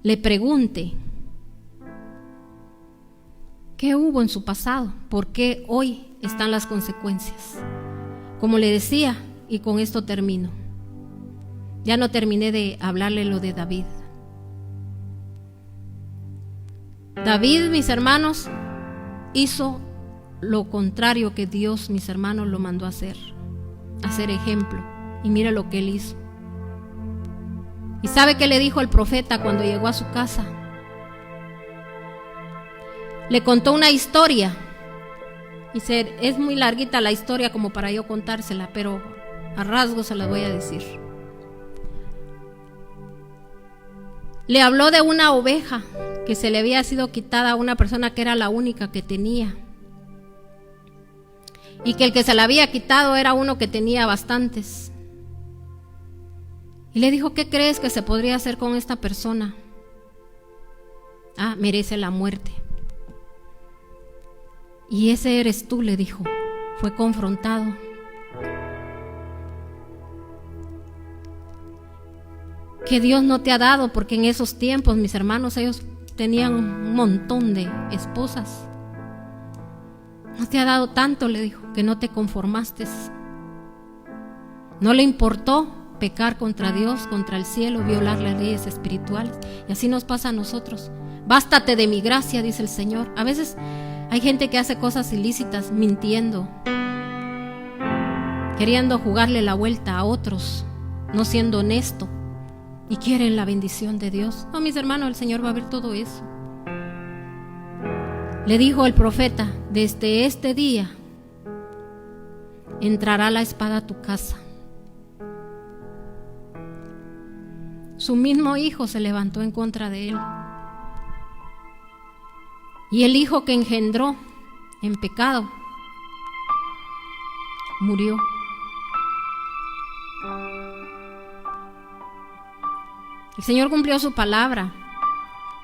le pregunte qué hubo en su pasado, por qué hoy están las consecuencias. Como le decía, y con esto termino. Ya no terminé de hablarle lo de David. David, mis hermanos, hizo lo contrario que Dios, mis hermanos, lo mandó a hacer ejemplo. Y mira lo que él hizo. ¿Y sabe qué le dijo el profeta cuando llegó a su casa? Le contó una historia. Y es muy larguita la historia como para yo contársela, pero a rasgos se la voy a decir. Le habló de una oveja que se le había sido quitada a una persona que era la única que tenía. Y que el que se la había quitado era uno que tenía bastantes. Y le dijo: ¿qué crees que se podría hacer con esta persona? Merece la muerte. Y ese eres tú, le dijo. Fue confrontado. Que Dios no te ha dado, porque en esos tiempos, mis hermanos, ellos tenían un montón de esposas. No te ha dado tanto, le dijo, que no te conformaste. No le importó pecar contra Dios, contra el cielo, violar las leyes espirituales. Y así nos pasa a nosotros. Bástate de mi gracia, dice el Señor. A veces hay gente que hace cosas ilícitas, mintiendo, queriendo jugarle la vuelta a otros, no siendo honesto, y quieren la bendición de Dios. No, mis hermanos, el Señor va a ver todo eso. Le dijo el profeta: desde este día entrará la espada a tu casa. Su mismo hijo se levantó en contra de él. Y el hijo que engendró en pecado murió. El Señor cumplió su palabra,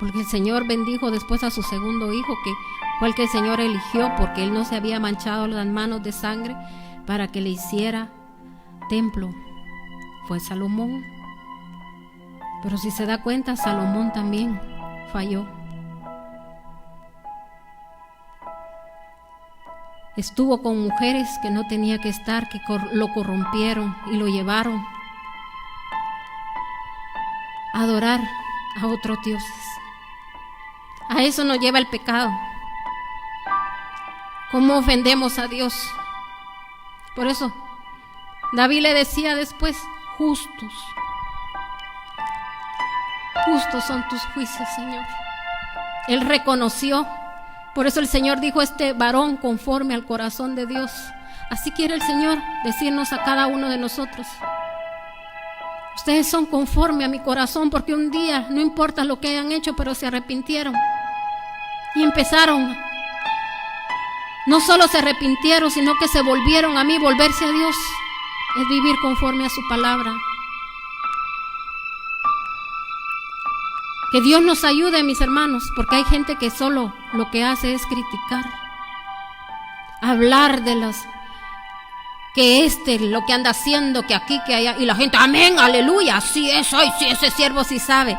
porque el Señor bendijo después a su segundo hijo, que fue el que el Señor eligió, porque él no se había manchado las manos de sangre para que le hiciera templo. Fue Salomón. Pero si se da cuenta, Salomón también falló. Estuvo con mujeres que no tenía que estar, que lo corrompieron y lo llevaron a adorar a otros dioses. A eso nos lleva el pecado. ¿Cómo ofendemos a Dios? Por eso David le decía después: justos son tus juicios, Señor. Él reconoció. Por eso el Señor dijo: este varón conforme al corazón de Dios. Así quiere el Señor decirnos a cada uno de nosotros: ustedes son conforme a mi corazón, porque un día, no importa lo que hayan hecho, pero se arrepintieron y empezaron. No solo se arrepintieron, sino que se volvieron a mí. Volverse a Dios es vivir conforme a su palabra. Que Dios nos ayude, mis hermanos, porque hay gente que solo lo que hace es criticar, hablar de los que lo que anda haciendo, que aquí, que allá, y la gente, amén, aleluya, así es, ay, sí, ese siervo sí sabe.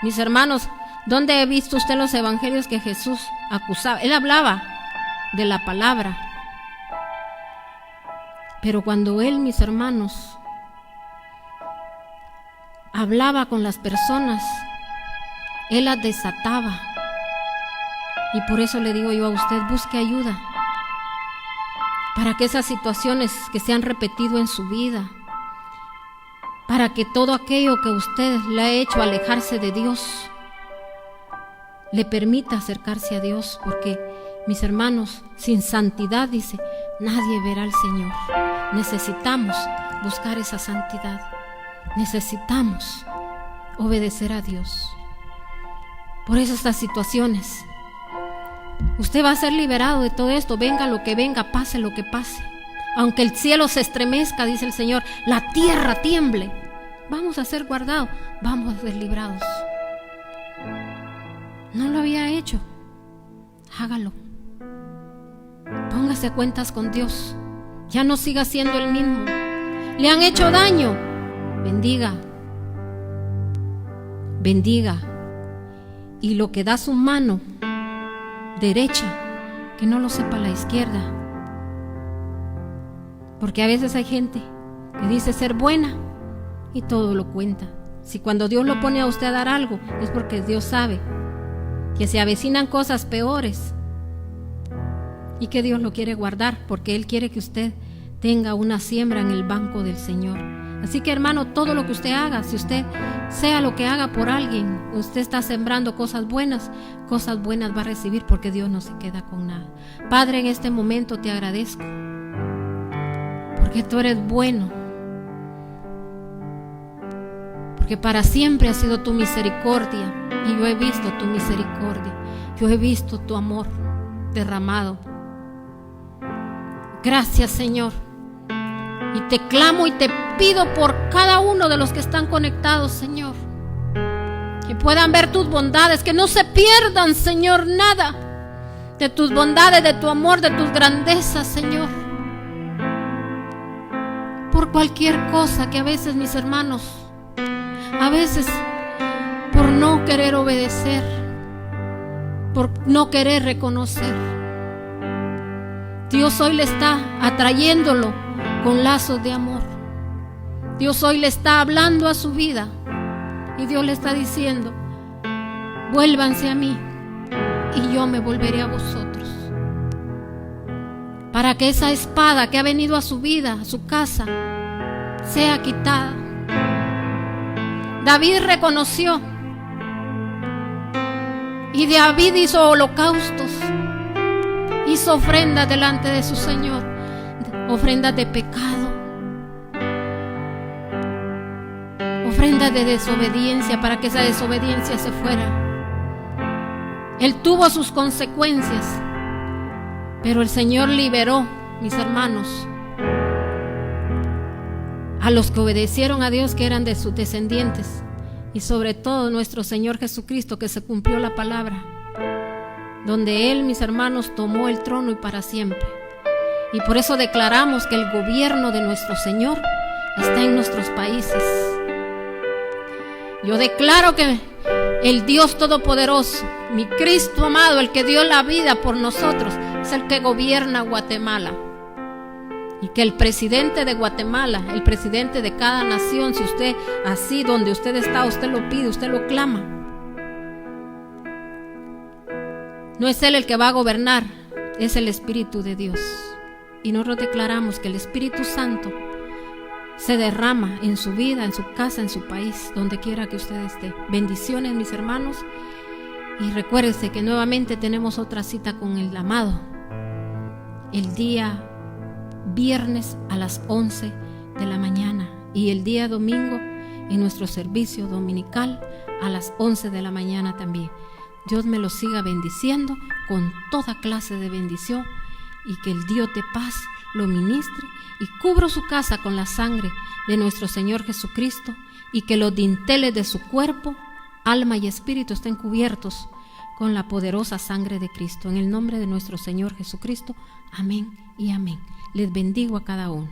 Mis hermanos, ¿dónde he visto usted los evangelios que Jesús acusaba? Él hablaba de la palabra, pero cuando él, mis hermanos, hablaba con las personas, él las desataba. Y por eso le digo yo a usted, busque ayuda para que esas situaciones que se han repetido en su vida, para que todo aquello que usted le ha hecho alejarse de Dios, le permita acercarse a Dios, porque, mis hermanos, sin santidad, dice, nadie verá al Señor. Necesitamos buscar esa santidad, necesitamos obedecer a Dios. Por eso estas situaciones, usted va a ser liberado de todo esto, venga lo que venga, pase lo que pase. Aunque el cielo se estremezca, dice el Señor, la tierra tiemble, vamos a ser guardados, vamos a ser librados. No lo había hecho, hágalo. Póngase a cuentas con Dios, ya no siga siendo el mismo. Le han hecho daño, bendiga, bendiga. Y lo que da su mano derecha, que no lo sepa la izquierda, porque a veces hay gente que dice ser buena y todo lo cuenta. Si cuando Dios lo pone a usted a dar algo, es porque Dios sabe que se avecinan cosas peores y que Dios lo quiere guardar, porque Él quiere que usted tenga una siembra en el banco del Señor. Así que, hermano, todo lo que usted haga, si usted sea lo que haga por alguien, usted está sembrando cosas buenas va a recibir, porque Dios no se queda con nada. Padre, en este momento te agradezco, porque tú eres bueno, porque para siempre ha sido tu misericordia, y yo he visto tu misericordia, yo he visto tu amor derramado. Gracias, Señor. Y te clamo y te pido por cada uno de los que están conectados, Señor, que puedan ver tus bondades, que no se pierdan, Señor, nada de tus bondades, de tu amor, de tus grandezas, Señor. Por cualquier cosa que a veces, mis hermanos, a veces por no querer obedecer, por no querer reconocer, Dios hoy le está atrayéndolo con lazos de amor. Dios hoy le está hablando a su vida y Dios le está diciendo: vuélvanse a mí y yo me volveré a vosotros, para que esa espada que ha venido a su vida, a su casa, sea quitada. David reconoció, y David hizo holocaustos, hizo ofrendas delante de su Señor, ofrendas de pecado, ofrendas de desobediencia, para que esa desobediencia se fuera. Él tuvo sus consecuencias, pero el Señor liberó, mis hermanos, a los que obedecieron a Dios, que eran de sus descendientes, y sobre todo nuestro Señor Jesucristo, que se cumplió la palabra, donde Él, mis hermanos, tomó el trono y para siempre. Y por eso declaramos que el gobierno de nuestro Señor está en nuestros países. Yo declaro que el Dios Todopoderoso, mi Cristo amado, el que dio la vida por nosotros, es el que gobierna Guatemala. Y que el presidente de Guatemala, el presidente de cada nación, si usted así donde usted está, usted lo pide, usted lo clama, no es Él el que va a gobernar, es el Espíritu de Dios. Y nosotros declaramos que el Espíritu Santo se derrama en su vida, en su casa, en su país, donde quiera que usted esté. Bendiciones, mis hermanos, y recuérdese que nuevamente tenemos otra cita con el amado el día viernes a las 11 de la mañana y el día domingo en nuestro servicio dominical a las 11 de la mañana también. Dios me lo siga bendiciendo con toda clase de bendición, y que el Dios de paz lo ministre y cubra su casa con la sangre de nuestro Señor Jesucristo, y que los dinteles de su cuerpo, alma y espíritu estén cubiertos con la poderosa sangre de Cristo. En el nombre de nuestro Señor Jesucristo, amén y amén. Les bendigo a cada uno.